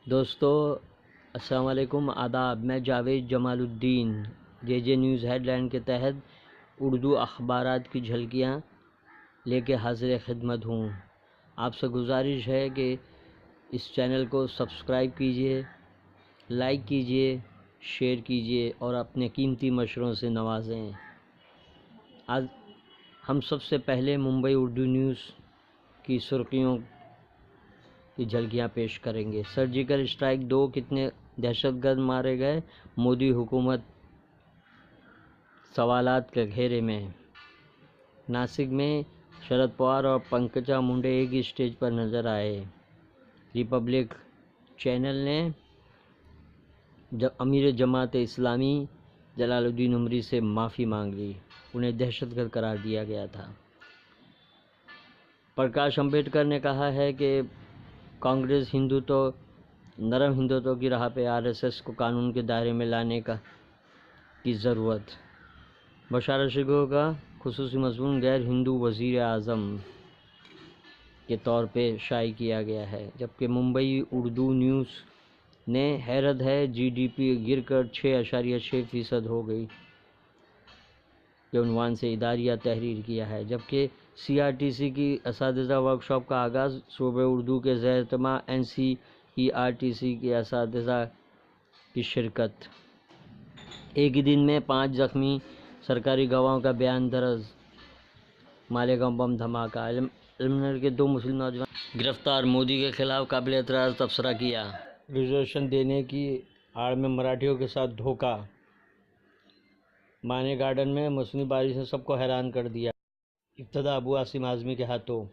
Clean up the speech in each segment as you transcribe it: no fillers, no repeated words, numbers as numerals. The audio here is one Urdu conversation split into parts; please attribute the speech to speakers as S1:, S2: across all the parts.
S1: دوستو السلام علیکم، آداب۔ میں جاوید جمال الدین جے نیوز ہیڈ لائن کے تحت اردو اخبارات کی جھلکیاں لے کے حاضر خدمت ہوں۔ آپ سے گزارش ہے کہ اس چینل کو سبسکرائب کیجیے، لائک کیجیے، شیئر کیجیے اور اپنے قیمتی مشوروں سے نوازیں۔ آج ہم سب سے پہلے ممبئی اردو نیوز کی سرخیوں کی جھلکیاں پیش کریں گے۔ سرجیکل اسٹرائک 2، کتنے دہشت گرد مارے گئے، مودی حکومت سوالات کے گھیرے میں۔ ناسک میں شرد پوار اور پنکجا منڈے ایک ہی اسٹیج پر نظر آئے۔ ریپبلک چینل نے امیر جماعت اسلامی جلال الدین عمری سے معافی مانگ لی، انہیں دہشت گرد قرار دیا گیا تھا۔ پرکاش امبیڈکر نے کہا ہے کہ کانگریس نرم ہندوتو کی راہ پہ RSS کو قانون کے دائرے میں لانے کی ضرورت۔ بشارت شکوہ کا خصوصی مضمون غیر ہندو وزیر اعظم کے طور پہ شائع کیا گیا ہے، جبکہ ممبئی اردو نیوز نے حیرت ہے GDP گر کر 6.6% ہو گئی کے عنوان سے اداریہ تحریر کیا ہے، جبکہ CRTC کی اساتذہ ورکشاپ کا آغاز، شعبہ اردو کے زیر اہتمام NCERTC کے اساتذہ کی شرکت۔ ایک ہی دن میں 5 زخمی، سرکاری گواہوں کا بیان درج۔ مالیگاؤں بم دھماکہ، علم نگر کے 2 مسلم نوجوان گرفتار، مودی کے خلاف قابل اعتراض تبصرہ کیا۔ ریزرویشن دینے کی آڑ میں مراٹھیوں کے ساتھ دھوکہ، مانے گارڈن میں موسمی بارش نے سب کو حیران کر دیا۔ ابتدا ابو عاصم اعظمی کے ہاتھوں۔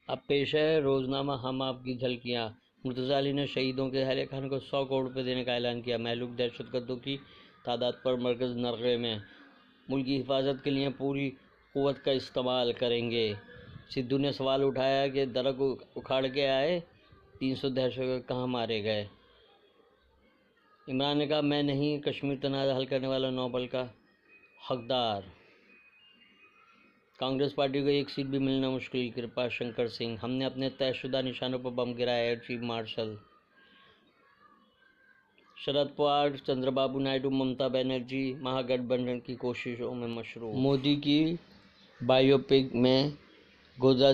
S1: اب پیش ہے روزنامہ ہم آپ کی جھلکیاں۔ مرتضیٰ علی نے شہیدوں کے اہل خانہ کو 100 کروڑ روپے دینے کا اعلان کیا۔ مہلوک دہشت گردوں کی تعداد پر مرکز نرغے میں، ملک کی حفاظت کے لیے پوری قوت کا استعمال کریں گے۔ سدھو نے سوال اٹھایا کہ درخت اکھاڑ کے آئے 300 دہشت گرد کہاں مارے گئے؟ عمران نے کہا میں نہیں کشمیر تنازع حل کرنے والا نوبل کا حقدار۔ کانگریس پارٹی کو ایک سیٹ بھی ملنا مشکل، کرپا شنکر سنگھ۔ ہم نے اپنے طے شدہ نشانوں پر بم گرائے، air chief marshal. Sharad Pawar, Chandra Babu Naidu, Mamata Banerjee مہا گٹھ بندھن کی کوششوں میں مصروف۔ مودی کی بائیو پک میں گودرا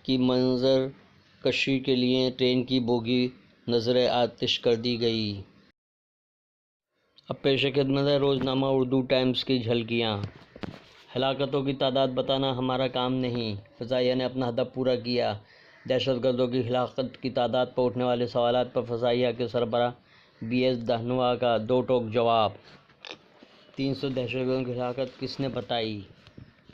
S1: کی منظر کشی کے لیے ٹرین کی بوگی نذر آتش کر دی گئی۔ اب پیش خدمت ہے روزنامہ اردو ٹائمز کی جھلکیاں۔ ہلاکتوں کی تعداد بتانا ہمارا کام نہیں، فضائیہ نے اپنا ہدف پورا کیا۔ دہشت گردوں کی ہلاکت کی تعداد پر اٹھنے والے سوالات پر فضائیہ کے سربراہ BS دھنووا کا 2 ٹوک جواب۔ 300 دہشت گردوں کی ہلاکت کس نے بتائی؟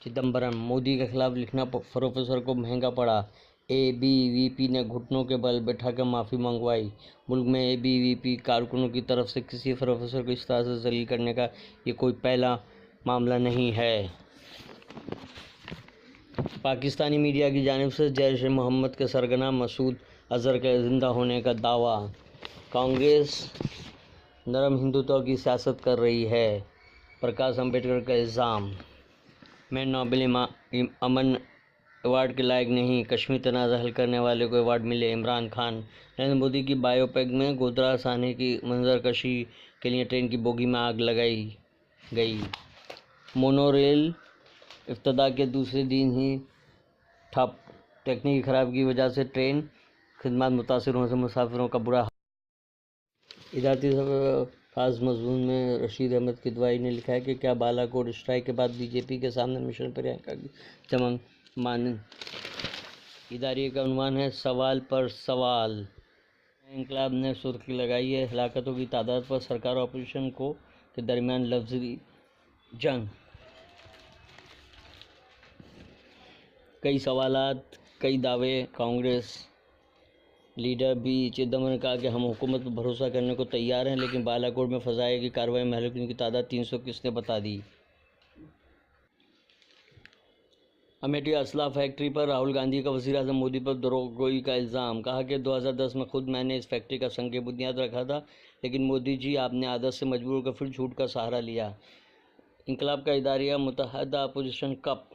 S1: چدمبرم۔ مودی کے خلاف لکھنا پروفیسر کو مہنگا پڑا، ABVP نے گھٹنوں کے بل بٹھا کر معافی منگوائی۔ ملک میں ABVP کارکنوں کی طرف سے کسی پروفیسر کو اس طرح سے ذلیل کرنے کا یہ کوئی پہلا معاملہ نہیں ہے۔ پاکستانی میڈیا کی جانب سے جیش محمد کے سرگنا مسعود اظہر کے زندہ ہونے کا دعویٰ۔ کانگریس نرم ہندوتو کی سیاست کر رہی ہے، پرکاش امبیڈکر کا الزام۔ میں نوبل امن ایوارڈ کے لائق نہیں، کشمیر تنازع حل کرنے والے کو ایوارڈ ملے، عمران خان۔ نریندر مودی کی بائیو پک میں گودرا سانحے کی منظر کشی کے لیے ٹرین کی بوگی میں آگ لگائی گئی۔ مونو ریل افتتاح کے دوسرے دن ہی ٹھپ، تکنیکی خرابی کی وجہ سے ٹرین خدمات متاثر ہونے سے مسافروں کا برا حال۔ ادارتی خاص مضمون میں رشید احمد کدوئی نے لکھا ہے کہ کیا بالا کوٹ اسٹرائیک کے بعد BJP کے سامنے مشن پرینکا کی چمک مانند؟ اداریہ کا عنوان ہے سوال پر سوال۔ انقلاب نے سرخی لگائی ہے ہلاکتوں کی تعداد پر، سرکار اور اپوزیشن کے درمیان لفظی جنگ۔ کئی سوالات، کئی دعوے۔ کانگریس لیڈر B چدمبرم نے کہا کہ ہم حکومت پر بھروسہ کرنے کو تیار ہیں، لیکن بالا کوٹ میں فضائیہ کی کارروائی میں ہلاکتوں کی تعداد 300 کس نے بتا دی؟ امیٹھی اسلحہ فیکٹری پر راہل گاندھی کا وزیر اعظم مودی پر دروغگوئی کا الزام۔ کہا کہ 2010 میں خود میں نے اس فیکٹری کا سنگ بنیاد رکھا تھا، لیکن مودی جی آپ نے عادت سے مجبور ہو کر پھر جھوٹ کا سہارا لیا۔ انقلاب کا اداریہ، متحدہ اپوزیشن کپ۔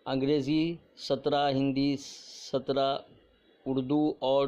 S1: انگریزی 17، ہندی 17، اردو اور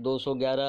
S1: 211